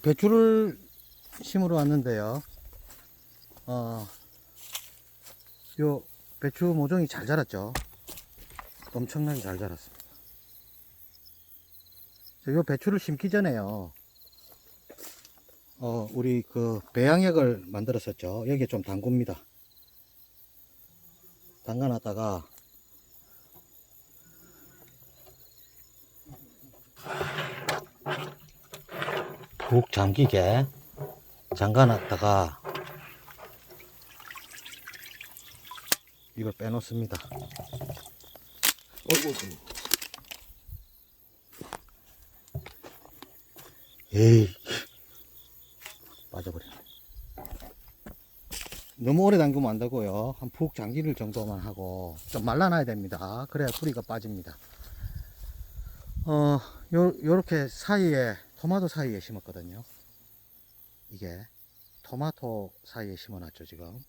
배추를 심으러 왔는데요. 요 배추 모종이 잘 자랐죠. 엄청나게 잘 자랐습니다. 요 배추를 심기 전에요. 우리 그 배양액을 만들었었죠. 여기에 좀 담굽니다. 담가놨다가 푹 잠기게 잠가놨다가 이걸 빼놓습니다. 에이, 빠져버리네. 너무 오래 담그면 안 되고요. 한 푹 잠길 정도만 하고 좀 말라놔야 됩니다. 그래야 뿌리가 빠집니다. 요렇게 사이에, 토마토 사이에 심었거든요. 이게 토마토 사이에 심어놨죠, 지금.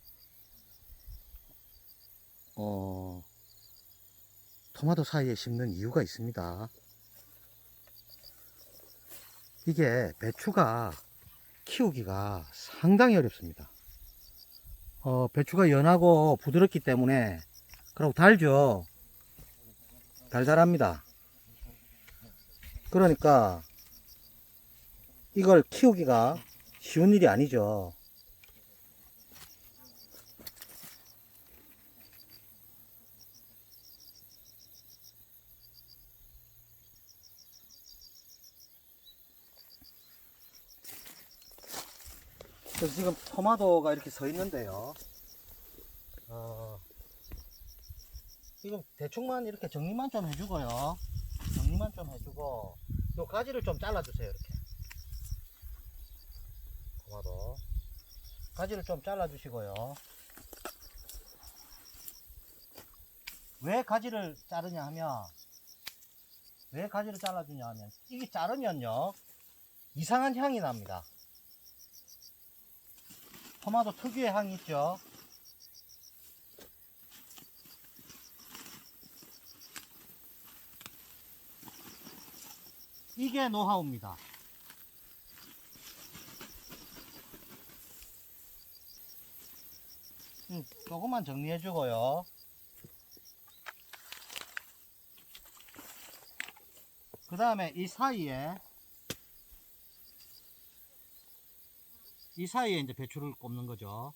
토마토 사이에 심는 이유가 있습니다. 이게 배추가 키우기가 상당히 어렵습니다. 배추가 연하고 부드럽기 때문에, 그리고 달죠. 달달합니다. 그러니까 이걸 키우기가 쉬운 일이 아니죠. 그래서 지금 토마토가 이렇게 서 있는데요. 지금 대충만 이렇게 정리만 좀 해주고요. 정리만 좀 해주고, 요 가지를 좀 잘라주세요. 이렇게 토마토 가지를 좀 잘라주시고요. 왜 가지를 자르냐 하면, 왜 가지를 잘라주냐 하면, 이게 자르면요 이상한 향이 납니다. 토마토 특유의 향이 있죠. 이게 노하우입니다. 조금만 정리해 주고요. 그 다음에 이 사이에 이제 배추를 꼽는 거죠.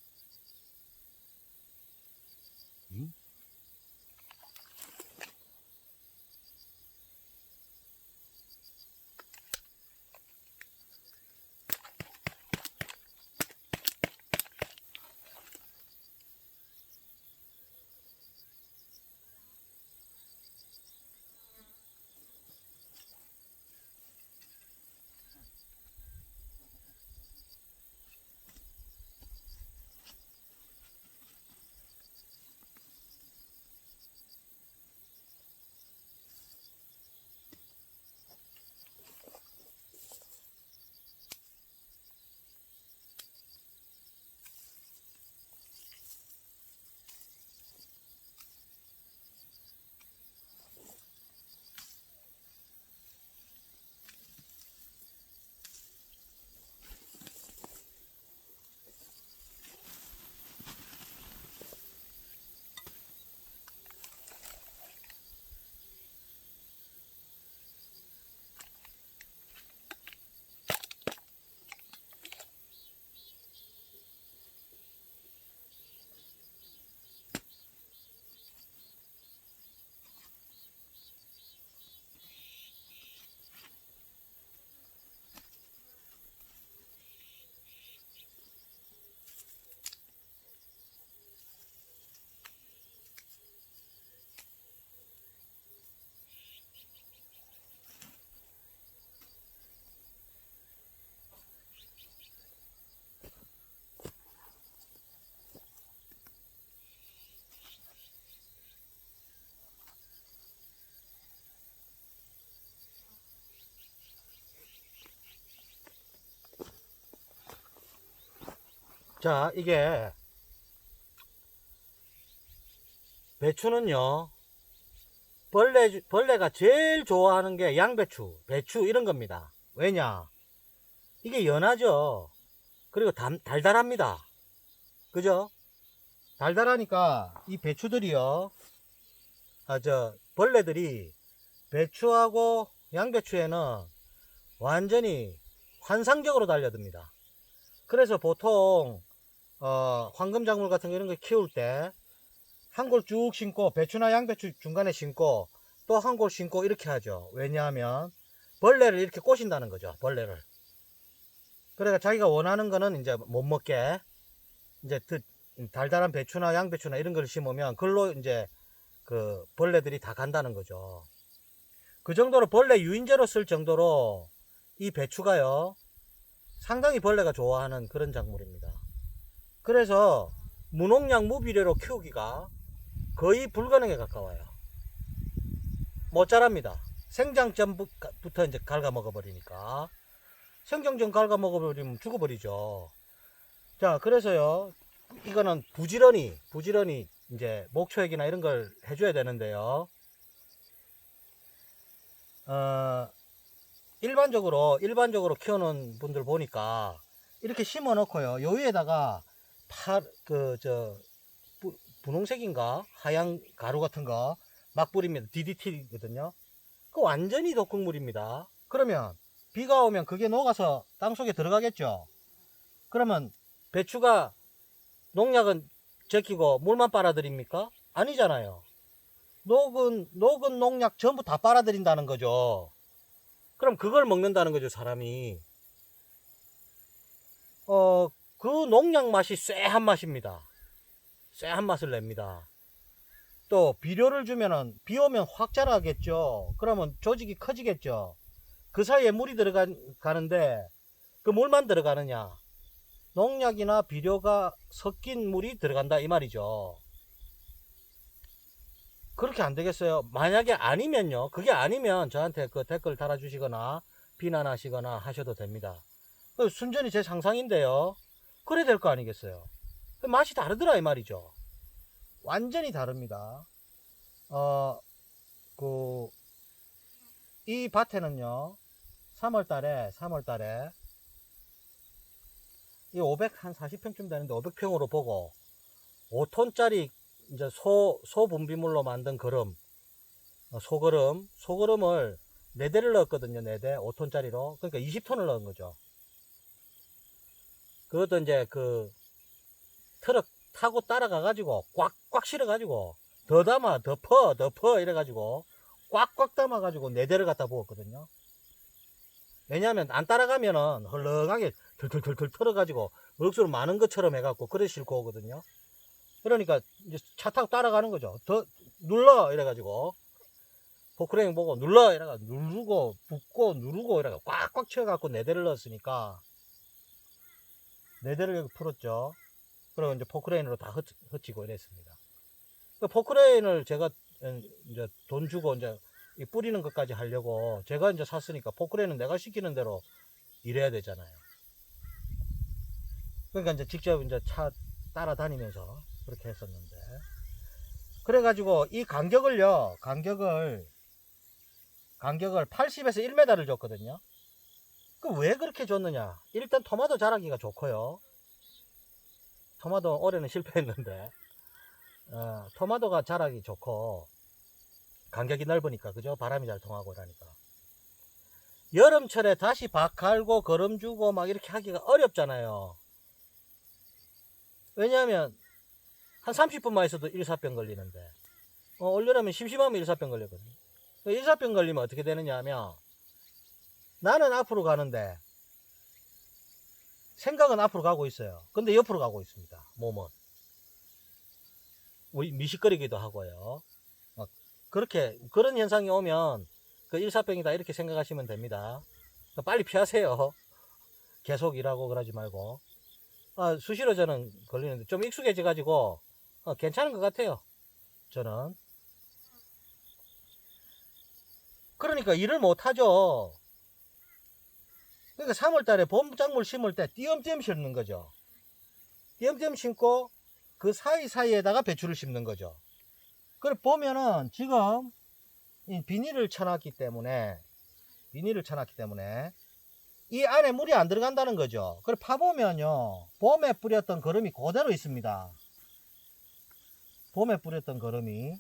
자, 이게 배추는요, 벌레가 제일 좋아하는 게 양배추, 배추 이런 겁니다. 왜냐? 이게 연하죠. 그리고 달달합니다. 그죠? 달달하니까 이 배추들이요. 벌레들이 배추하고 양배추에는 완전히 환상적으로 달려듭니다. 그래서 보통 황금작물 같은 거 이런 거 키울 때 한 골 쭉 심고 배추나 양배추 중간에 심고 또 한 골 심고 이렇게 하죠. 왜냐하면 벌레를 이렇게 꼬신다는 거죠. 벌레를. 그러니까 자기가 원하는 거는 이제 못 먹게 이제 달달한 배추나 양배추나 이런 걸 심으면 그걸로 이제 그 벌레들이 다 간다는 거죠. 그 정도로 벌레 유인제로 쓸 정도로 이 배추가요 상당히 벌레가 좋아하는 그런 작물입니다. 그래서 무농약 무비료로 키우기가 거의 불가능에 가까워요. 못 자랍니다. 생장 전부터 이제 갉아먹어 버리니까. 생장 전 갉아먹어 버리면 죽어버리죠. 자, 그래서요 이거는 부지런히 이제 목초액이나 이런 걸 해줘야 되는데요. 일반적으로 키우는 분들 보니까 이렇게 심어 놓고요. 요 위에다가 분홍색인가 하얀 가루 같은 거 막 뿌립니다. DDT거든요. 그 완전히 독극물입니다. 그러면 비가 오면 그게 녹아서 땅속에 들어가겠죠. 그러면 배추가 농약은 제끼고 물만 빨아들입니까? 아니잖아요. 녹은 농약 전부 다 빨아들인다는 거죠. 그럼 그걸 먹는다는 거죠, 사람이. 그 농약 맛이 쎄한 맛입니다. 쎄한 맛을 냅니다. 또 비료를 주면은 비 오면 확 자라겠죠. 그러면 조직이 커지겠죠. 그 사이에 물이 들어가는데 그 물만 들어가느냐? 농약이나 비료가 섞인 물이 들어간다 이 말이죠. 그렇게 안 되겠어요. 만약에 아니면요. 그게 아니면 저한테 그 댓글 달아주시거나 비난하시거나 하셔도 됩니다. 순전히 제 상상인데요. 그래야 될 거 아니겠어요. 맛이 다르더라 이 말이죠. 완전히 다릅니다. 이 밭에는요. 3월달에 이 540평쯤 되는데 500평으로 보고 5톤짜리 이제 소 분비물로 만든 소거름을 4대를 넣었거든요. 4대 5톤짜리로. 그러니까 20톤을 넣은 거죠. 그것도 이제 그 트럭 타고 따라가 가지고 꽉꽉 실어 가지고 더 담아 더 퍼 이래 가지고 꽉꽉 담아 가지고 4대를 갖다 부었거든요. 왜냐하면 안 따라가면은 헐렁하게 털털털털 털어 가지고 먹수로 많은 것처럼 해갖고 그래 싣고 오거든요. 그러니까 이제 차 타고 따라가는 거죠. 더 눌러 이래 가지고 포크레인 보고 눌러 이래가 누르고 붓고 누르고 이래가 꽉꽉 채워갖고 4대를 넣었으니까 4대를 여기 풀었죠. 그리고 이제 포크레인으로 다 흩치고 이랬습니다. 그 포크레인을 제가 이제 돈 주고 이제 뿌리는 것까지 하려고 제가 이제 샀으니까 포크레인은 내가 시키는 대로 일해야 되잖아요. 그러니까 이제 직접 이제 차 따라다니면서 그렇게 했었는데. 그래가지고 이 간격을 80에서 1m를 줬거든요. 그 왜 그렇게 줬느냐? 일단 토마토 자라기가 좋고요. 토마토 올해는 실패했는데 토마토가 자라기 좋고 간격이 넓으니까 그죠? 바람이 잘 통하고 이러니까 여름철에 다시 밭 갈고 거름 주고 막 이렇게 하기가 어렵잖아요. 왜냐하면 한 30분만 있어도 일사병 걸리는데 올여름에 심심하면 일사병 걸리거든요. 일사병 걸리면 어떻게 되느냐 하면 나는 앞으로 가는데 생각은 앞으로 가고 있어요. 근데 옆으로 가고 있습니다. 몸은 미식거리기도 하고요. 그런 현상이 오면 그 일사병이다 이렇게 생각하시면 됩니다. 빨리 피하세요. 계속 일하고 그러지 말고. 수시로 저는 걸리는데 좀 익숙해져 가지고 괜찮은 것 같아요. 저는. 그러니까 일을 못하죠. 그러니까 3월달에 봄작물 심을 때 띄엄띄엄 심는 거죠. 띄엄띄엄 심고 그 사이사이에다가 배추를 심는 거죠. 그래 보면은 지금 비닐을 쳐놨기 때문에 이 안에 물이 안 들어간다는 거죠. 그래 파보면요, 봄에 뿌렸던 거름이 그대로 있습니다. 봄에 뿌렸던 거름이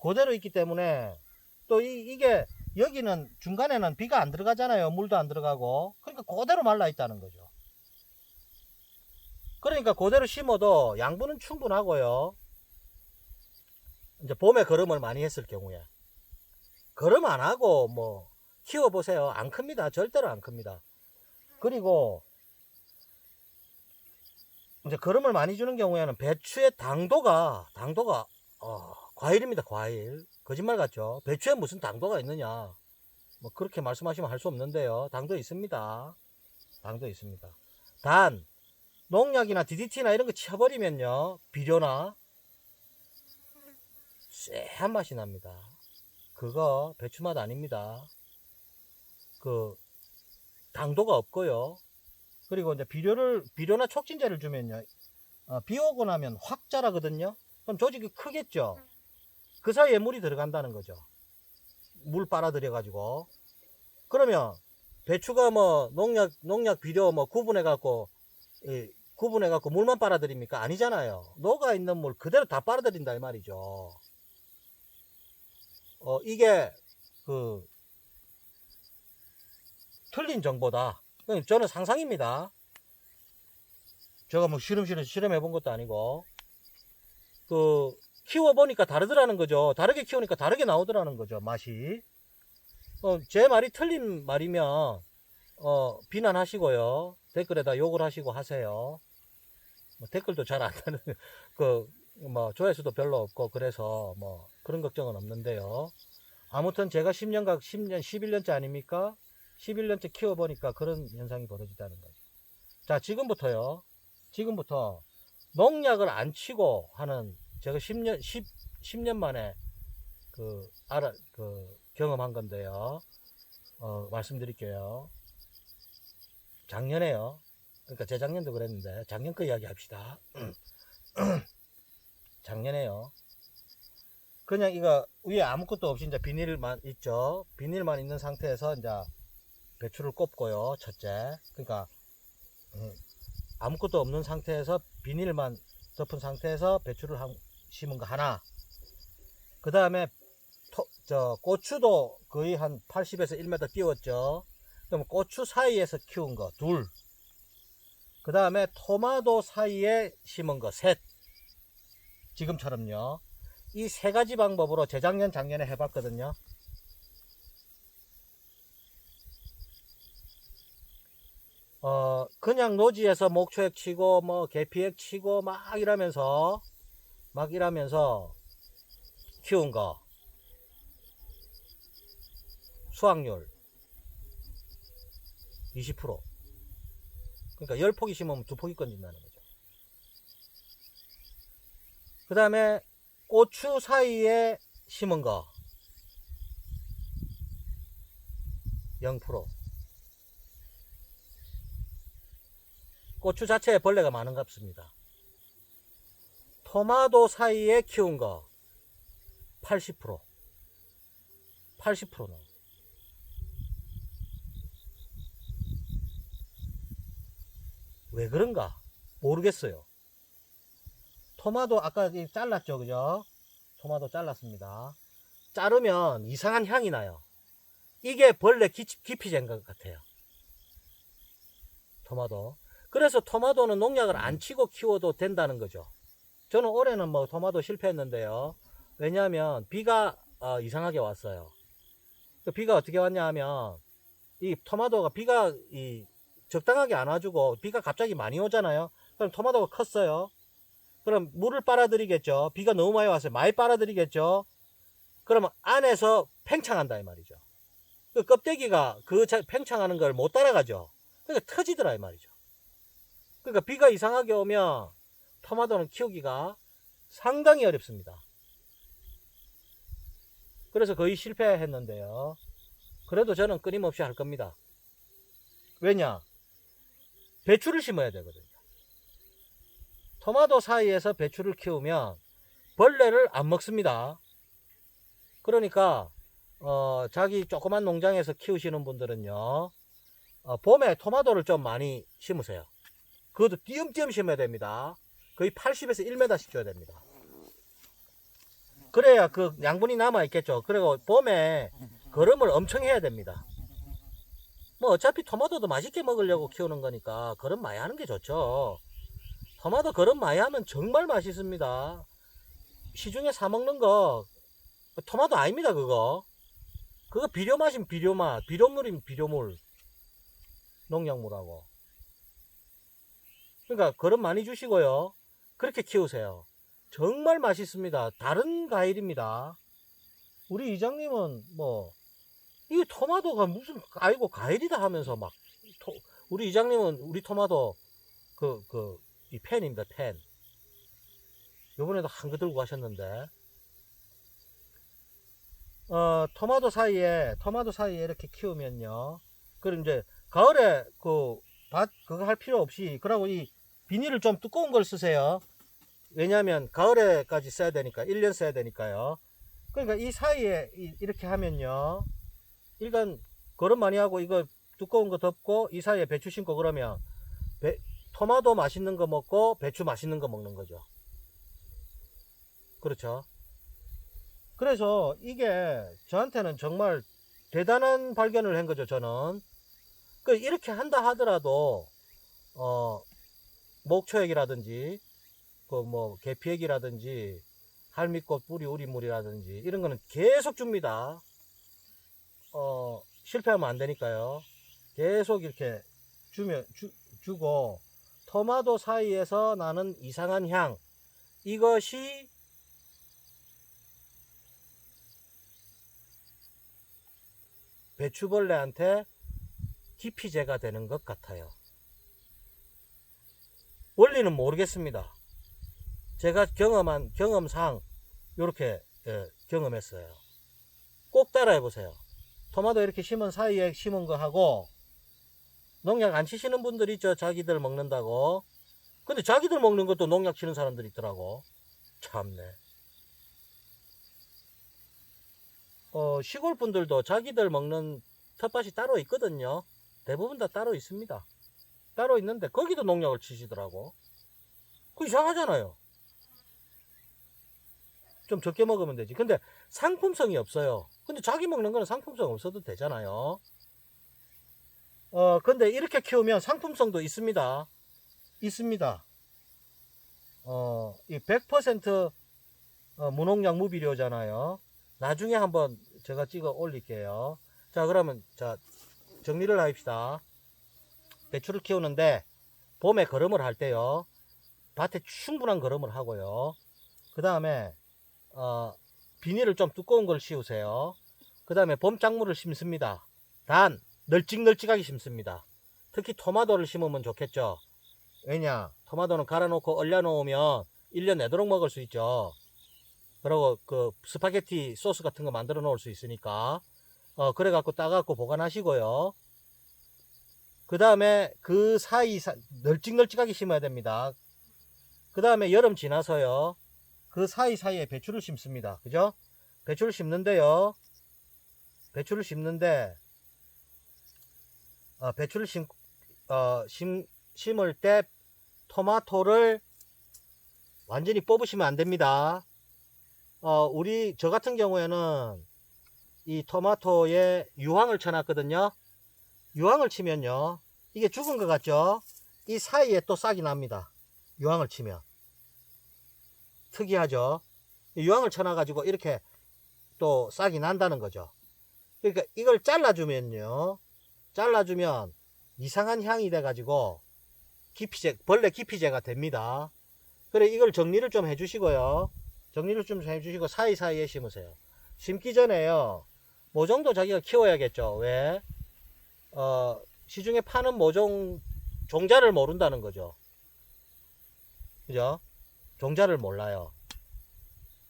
그대로 있기 때문에 또 이게 여기는 중간에는 비가 안 들어가잖아요. 물도 안 들어가고. 그러니까 그대로 말라 있다는 거죠. 그러니까 그대로 심어도 양분은 충분하고요. 이제 봄에 거름을 많이 했을 경우에 거름 안 하고 뭐 키워보세요. 안 큽니다. 절대로 안 큽니다. 그리고 이제 거름을 많이 주는 경우에는 배추의 당도가 과일입니다. 과일. 거짓말 같죠. 배추에 무슨 당도가 있느냐, 뭐 그렇게 말씀하시면 할 수 없는데요. 당도 있습니다. 당도 있습니다. 단 농약이나 DDT나 이런 거 쳐버리면요, 비료나 쎄한 맛이 납니다. 그거 배추 맛 아닙니다. 그 당도가 없고요. 그리고 이제 비료나 촉진제를 주면요, 비 오고 나면 확 자라거든요. 그럼 조직이 크겠죠. 그 사이에 물이 들어간다는 거죠. 물 빨아들여 가지고. 그러면 배추가 뭐 농약 비료 뭐 구분해 갖고 물만 빨아들입니까? 아니잖아요. 녹아 있는 물 그대로 다 빨아들인다 이 말이죠. 이게 그 틀린 정보다. 저는 상상입니다. 제가 뭐 실험해 본 것도 아니고, 그 키워보니까 다르더라는 거죠. 다르게 키우니까 다르게 나오더라는 거죠, 맛이. 제 말이 틀린 말이면 비난하시고요, 댓글에다 욕을 하시고 하세요. 뭐 댓글도 잘 안 다는 뭐 조회수도 별로 없고 그래서 뭐 그런 걱정은 없는데요. 아무튼 제가 11년째 아닙니까? 11년째 키워보니까 그런 현상이 벌어지다는 거죠. 자, 지금부터 농약을 안 치고 하는, 제가 10년 만에 경험한 건데요. 말씀드릴게요. 작년에요. 그러니까 재작년도 그랬는데, 작년 거 이야기 합시다. 작년에요. 그냥 이거 위에 아무것도 없이 이제 비닐만 있죠. 비닐만 있는 상태에서 이제 배추를 꼽고요. 첫째. 그러니까 아무것도 없는 상태에서 비닐만 덮은 상태에서 배추를 심은 거 하나. 그 다음에 고추도 거의 한 80에서 1m 띄웠죠. 그럼 고추 사이에서 키운 거 둘. 그 다음에 토마토 사이에 심은 거 셋. 지금처럼요. 이 세 가지 방법으로 작년에 해봤거든요. 그냥 노지에서 목초액 치고 뭐 계피액 치고 막 이러면서 키운 거 수확률 20%. 그러니까 10포기 심으면 2포기 건진다는 거죠. 그 다음에 고추 사이에 심은 거 0%. 고추 자체에 벌레가 많은갑습니다. 토마토 사이에 키운 거 80%. 80%는. 왜 그런가 모르겠어요. 토마토 아까 잘랐죠, 그죠? 토마토 잘랐습니다. 자르면 이상한 향이 나요. 이게 벌레 기피제인 것 같아요, 토마토. 그래서 토마토는 농약을 안 치고 키워도 된다는 거죠. 저는 올해는 뭐 토마토 실패했는데요. 왜냐하면 비가 이상하게 왔어요. 비가 어떻게 왔냐 하면, 이 토마토가 비가 적당하게 안 와주고 비가 갑자기 많이 오잖아요. 그럼 토마토가 컸어요. 그럼 물을 빨아들이겠죠. 비가 너무 많이 왔어요. 많이 빨아들이겠죠. 그러면 안에서 팽창한다 이 말이죠. 그 껍데기가 그 팽창하는 걸 못 따라가죠. 그러니까 터지더라 이 말이죠. 그러니까 비가 이상하게 오면 토마토는 키우기가 상당히 어렵습니다. 그래서 거의 실패했는데요. 그래도 저는 끊임없이 할 겁니다. 왜냐? 배추를 심어야 되거든요. 토마토 사이에서 배추를 키우면 벌레를 안 먹습니다. 그러니까 자기 조그만 농장에서 키우시는 분들은요, 봄에 토마토를 좀 많이 심으세요. 그것도 띄엄띄엄 심어야 됩니다. 거의 80에서 1m씩 줘야 됩니다. 그래야 그 양분이 남아 있겠죠. 그리고 봄에 거름을 엄청 해야 됩니다. 뭐 어차피 토마토도 맛있게 먹으려고 키우는 거니까 거름 많이 하는 게 좋죠. 토마토 거름 많이 하면 정말 맛있습니다. 시중에 사 먹는 거 토마토 아닙니다. 그거 비료맛인 비료맛, 비료물인 비료물, 농약물하고. 그러니까 거름 많이 주시고요. 그렇게 키우세요. 정말 맛있습니다. 다른 과일입니다. 우리 이장님은 뭐 이 토마토가 무슨 아이고 과일이다 하면서 막 우리 이장님은 우리 토마토 이 팬입니다. 팬. 요번에도 한 거 들고 가셨는데 토마토 사이에 이렇게 키우면요. 그럼 이제 가을에 그거 할 필요 없이 그러고 이 비닐을 좀 두꺼운 걸 쓰세요. 왜냐하면 가을에까지 써야 되니까 1년 써야 되니까요. 그러니까 이 사이에 이렇게 하면요. 일단 거름 많이 하고 이거 두꺼운 거 덮고 이 사이에 배추 심고 그러면 토마토 맛있는 거 먹고 배추 맛있는 거 먹는 거죠. 그렇죠. 그래서 이게 저한테는 정말 대단한 발견을 한 거죠. 저는 이렇게 한다 하더라도 목초액이라든지 계피액이라든지 할미꽃 뿌리 우리물이라든지 이런 거는 계속 줍니다. 실패하면 안 되니까요. 계속 이렇게 주고 토마토 사이에서 나는 이상한 향, 이것이 배추벌레한테 기피제가 되는 것 같아요. 원리는 모르겠습니다. 제가 경험상 이렇게 경험했어요. 꼭 따라해 보세요. 토마토 이렇게 심은 사이에 심은 거 하고 농약 안 치시는 분들 있죠. 자기들 먹는다고. 근데 자기들 먹는 것도 농약 치는 사람들 있더라고. 참네. 시골 분들도 자기들 먹는 텃밭이 따로 있거든요. 대부분 다 따로 있습니다. 따로 있는데 거기도 농약을 치시더라고. 그거 이상하잖아요. 좀 적게 먹으면 되지. 근데 상품성이 없어요. 근데 자기 먹는 거는 상품성 없어도 되잖아요. 근데 이렇게 키우면 상품성도 있습니다. 있습니다. 이 100% 무농약 무비료잖아요. 나중에 한번 제가 찍어 올릴게요. 자, 그러면 정리를 합시다. 배추를 키우는데 봄에 거름을 할 때요. 밭에 충분한 거름을 하고요. 그 다음에 비닐을 좀 두꺼운 걸 씌우세요. 그 다음에 봄 작물을 심습니다. 단 널찍널찍하게 심습니다. 특히 토마토를 심으면 좋겠죠. 왜냐, 토마토는 갈아놓고 얼려놓으면 1년 내도록 먹을 수 있죠. 그리고 스파게티 소스 같은 거 만들어 놓을 수 있으니까 그래갖고 따갖고 보관하시고요. 그 다음에 그 사이 널찍널찍하게 심어야 됩니다. 그 다음에 여름 지나서요. 그 사이사이에 배추를 심습니다. 그죠? 배추를 심는데요. 배추를 심을 때 토마토를 완전히 뽑으시면 안 됩니다. 저 같은 경우에는 이 토마토에 유황을 쳐놨거든요. 유황을 치면요. 이게 죽은 것 같죠? 이 사이에 또 싹이 납니다. 유황을 치면. 특이하죠? 유황을 쳐놔가지고 이렇게 또 싹이 난다는 거죠. 그러니까 이걸 잘라주면요. 잘라주면 이상한 향이 돼가지고 벌레 기피제가 됩니다. 그래, 이걸 정리를 좀 해주시고요. 정리를 좀 해주시고 사이사이에 심으세요. 심기 전에요. 모종도 자기가 키워야겠죠. 왜? 시중에 파는 모종 종자를 모른다는 거죠. 그죠? 종자를 몰라요.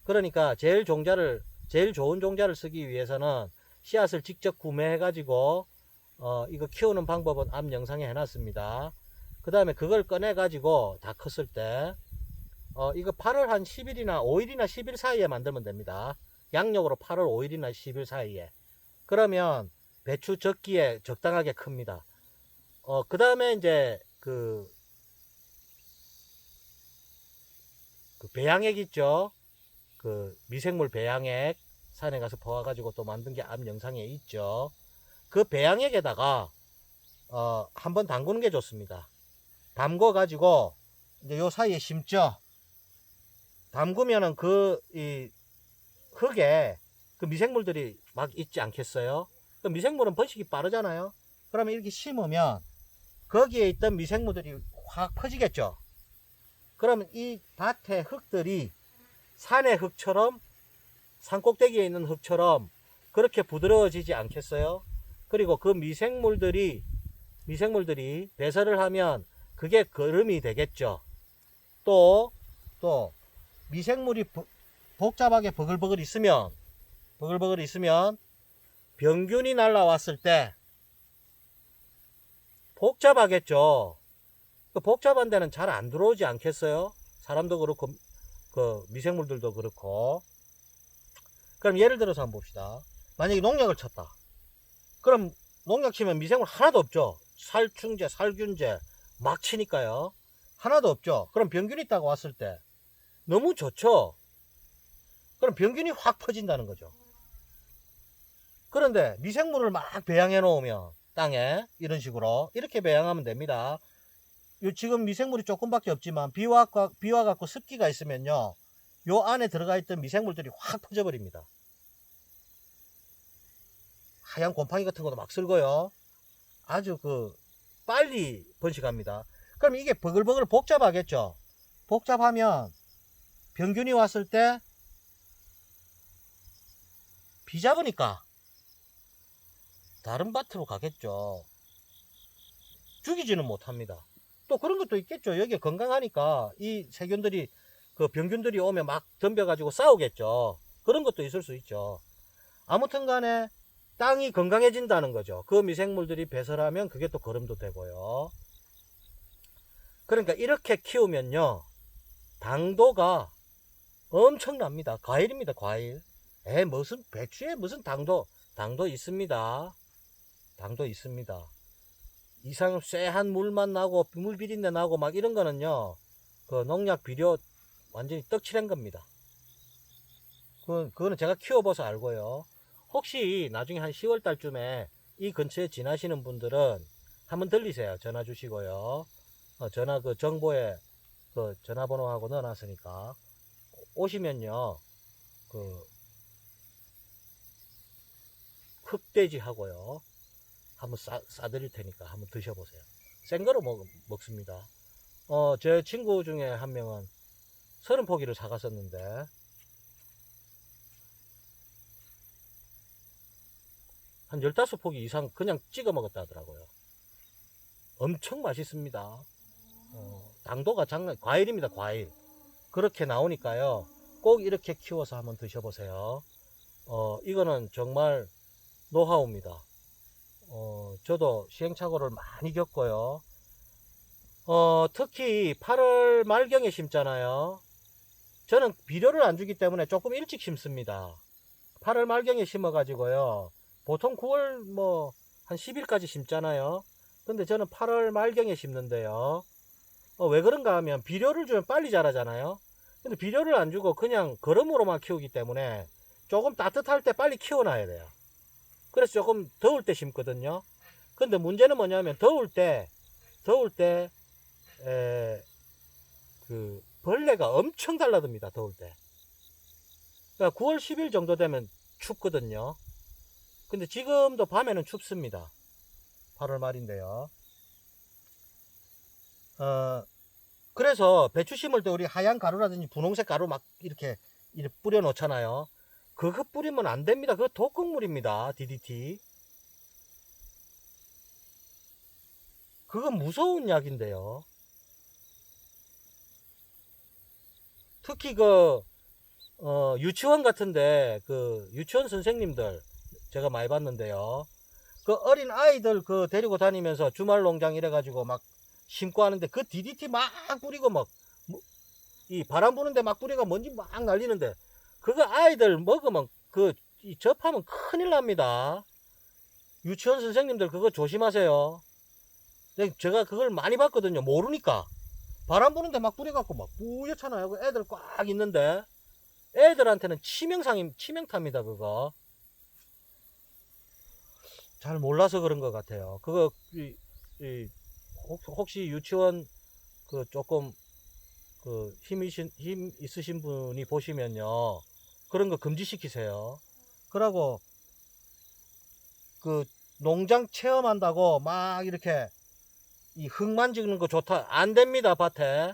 그러니까 제일 좋은 종자를 쓰기 위해서는 씨앗을 직접 구매해 가지고 이거 키우는 방법은 앞 영상에 해놨습니다. 그 다음에 그걸 꺼내 가지고 다 컸을 때 이거 8월 한 10일이나 5일이나 10일 사이에 만들면 됩니다. 양력으로 8월 5일이나 10일 사이에. 그러면 배추 적기에 적당하게 큽니다. 그 다음에 이제 그 배양액 있죠. 그 미생물 배양액 산에 가서 퍼와가지고 또 만든 게 앞 영상에 있죠. 그 배양액에다가 한번 담그는 게 좋습니다. 담궈 가지고 이제 요 사이에 심죠. 담그면은 이 흙에 그 미생물들이 막 있지 않겠어요? 그 미생물은 번식이 빠르잖아요. 그러면 이렇게 심으면 거기에 있던 미생물들이 확 퍼지겠죠. 그러면 이 밭의 흙들이 산의 흙처럼, 산 꼭대기에 있는 흙처럼 그렇게 부드러워지지 않겠어요? 그리고 그 미생물들이 배설을 하면 그게 거름이 되겠죠. 또 미생물이 복잡하게 버글버글 있으면 병균이 날라왔을 때 복잡하겠죠. 그 복잡한 데는 잘 안 들어오지 않겠어요? 사람도 그렇고 그 미생물들도 그렇고. 그럼 예를 들어서 한번 봅시다. 만약에 농약을 쳤다. 그럼 농약 치면 미생물 하나도 없죠. 살충제, 살균제 막 치니까요. 하나도 없죠. 그럼 병균이 있다고 왔을 때 너무 좋죠. 그럼 병균이 확 퍼진다는 거죠. 그런데 미생물을 막 배양해 놓으면 땅에 이런 식으로 이렇게 배양하면 됩니다. 지금 미생물이 조금밖에 없지만 비와 갖고 습기가 있으면요, 요 안에 들어가 있던 미생물들이 확 퍼져버립니다. 하얀 곰팡이 같은 것도 막 쓸고요. 아주 빨리 번식합니다. 그럼 이게 버글버글 복잡하겠죠. 복잡하면 병균이 왔을 때 비잡으니까 다른 밭으로 가겠죠. 죽이지는 못합니다. 또 그런 것도 있겠죠. 여기 건강하니까 이 세균들이, 그 병균들이 오면 막 덤벼가지고 싸우겠죠. 그런 것도 있을 수 있죠. 아무튼 간에 땅이 건강해진다는 거죠. 그 미생물들이 배설하면 그게 또 거름도 되고요. 그러니까 이렇게 키우면요, 당도가 엄청납니다. 과일입니다, 과일. 무슨 배추에 무슨 당도 있습니다. 당도 있습니다. 이상 쎄한 물만 나고 물 비린내 나고 막 이런 거는요, 그 농약 비료 완전히 떡칠한 겁니다. 그거는 제가 키워봐서 알고요. 혹시 나중에 한 10월 달쯤에 이 근처에 지나시는 분들은 한번 들리세요. 전화 주시고요. 전화 그 정보에 그 전화번호하고 넣어놨으니까 오시면요, 그 흑돼지 하고요, 한번 싸드릴 테니까 한번 드셔보세요. 생거로 먹습니다. 제 친구 중에 한 명은 30포기를 사갔었는데 한 15포기 이상 그냥 찍어 먹었다 하더라고요. 엄청 맛있습니다. 당도가 과일입니다, 과일. 그렇게 나오니까요, 꼭 이렇게 키워서 한번 드셔보세요. 이거는 정말 노하우입니다. 저도 시행착오를 많이 겪고요. 특히 8월 말경에 심잖아요. 저는 비료를 안 주기 때문에 조금 일찍 심습니다. 8월 말경에 심어 가지고요, 보통 9월 한 10일까지 심잖아요. 근데 저는 8월 말경에 심는데요, 왜 그런가 하면 비료를 주면 빨리 자라잖아요. 근데 비료를 안 주고 그냥 거름으로만 키우기 때문에 조금 따뜻할 때 빨리 키워놔야 돼요. 그래서 조금 더울 때 심거든요. 근데 문제는 뭐냐면 더울 때 그 벌레가 엄청 달라듭니다. 더울 때. 그러니까 9월 10일 정도 되면 춥거든요. 근데 지금도 밤에는 춥습니다. 8월 말인데요. 그래서 배추 심을 때 우리 하얀 가루라든지 분홍색 가루 막 이렇게 뿌려 놓잖아요. 그거 뿌리면 안 됩니다. 그거 독극물입니다. DDT. 그건 무서운 약인데요. 특히 유치원 같은데 유치원 선생님들 제가 많이 봤는데요. 어린 아이들 데리고 다니면서 주말 농장 이래가지고 막 심고 하는데 그 DDT 막 뿌리고 이 바람 부는데 막 뿌리가 먼지 막 날리는데 그거 아이들 먹으면 접하면 큰일 납니다. 유치원 선생님들 그거 조심하세요. 제가 그걸 많이 봤거든요. 모르니까. 바람 부는데 막 뿌려갖고 막 뿌옇잖아요. 그 애들 꽉 있는데 애들한테는 치명타입니다. 그거 잘 몰라서 그런 것 같아요. 그거 혹시 유치원 그 조금 그 힘 있으신 분이 보시면요, 그런 거 금지시키세요. 그러고 그 농장 체험한다고 막 이렇게 이 흙 만지는 거 좋다 안 됩니다. 밭에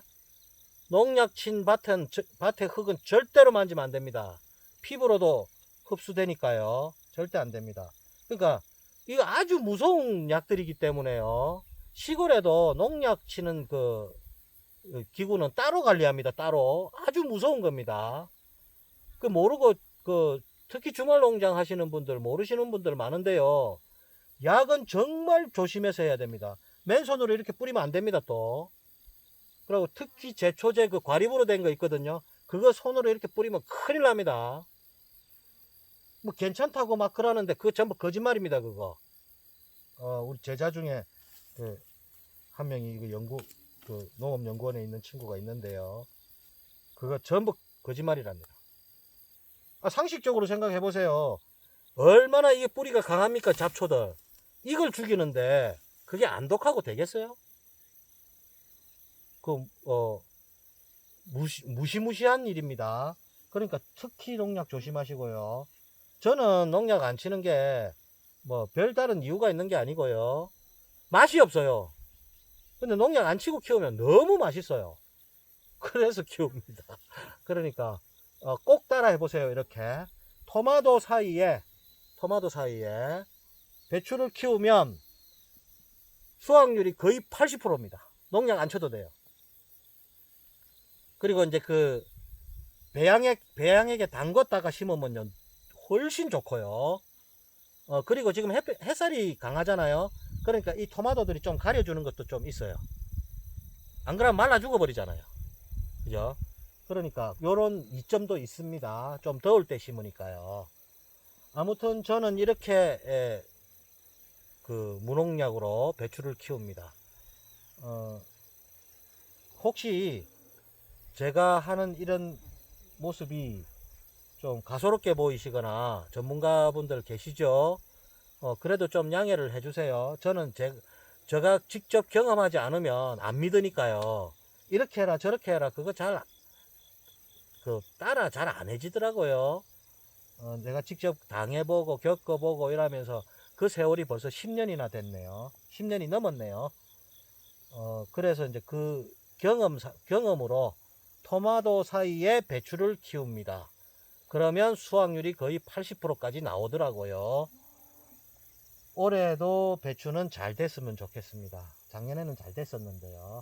농약 친 밭의 흙은 절대로 만지면 안 됩니다. 피부로도 흡수되니까요. 절대 안 됩니다. 그러니까 이거 아주 무서운 약들이기 때문에요. 시골에도 농약 치는 그 기구는 따로 관리합니다. 따로 아주 무서운 겁니다. 그 모르고 그 특히 주말 농장 하시는 분들 모르시는 분들 많은데요. 약은 정말 조심해서 해야 됩니다. 맨손으로 이렇게 뿌리면 안 됩니다. 또 그리고 특히 제초제 그 과립으로 된 거 있거든요. 그거 손으로 이렇게 뿌리면 큰일 납니다. 뭐 괜찮다고 막 그러는데 그거 전부 거짓말입니다. 그거 우리 제자 중에 그 한 명이 이거 그 농업연구원에 있는 친구가 있는데요. 그거 전부 거짓말이랍니다. 상식적으로 생각해 보세요. 얼마나 이게 뿌리가 강합니까? 잡초들 이걸 죽이는데 그게 안 독하고 되겠어요? 그 무시무시한 일입니다. 그러니까 특히 농약 조심하시고요. 저는 농약 안 치는 게 뭐 별다른 이유가 있는 게 아니고요. 맛이 없어요. 근데 농약 안 치고 키우면 너무 맛있어요. 그래서 키웁니다. 그러니까 꼭 따라 해보세요. 이렇게 토마토 사이에 배추를 키우면 수확률이 거의 80%입니다. 농약 안 쳐도 돼요. 그리고 이제 그 배양액에 담궜다가 심으면요 훨씬 좋고요. 그리고 지금 햇살이 강하잖아요. 그러니까 이 토마토들이 좀 가려주는 것도 좀 있어요. 안 그러면 말라 죽어버리잖아요. 그죠? 그러니까 요런 이점도 있습니다. 좀 더울 때 심으니까요. 아무튼 저는 이렇게 그 무농약으로 배추를 키웁니다. 혹시 제가 하는 이런 모습이 좀 가소롭게 보이시거나 전문가분들 계시죠? 그래도 좀 양해를 해주세요. 저는 제가 직접 경험하지 않으면 안 믿으니까요. 이렇게 해라 저렇게 해라 그거 따라 잘 안 해지더라고요. 내가 직접 당해보고 겪어보고 이러면서 그 세월이 벌써 10년이나 됐네요. 10년이 넘었네요. 그래서 이제 그 경험으로 토마토 사이에 배추를 키웁니다. 그러면 수확률이 거의 80%까지 나오더라고요. 올해도 배추는 잘 됐으면 좋겠습니다. 작년에는 잘 됐었는데요.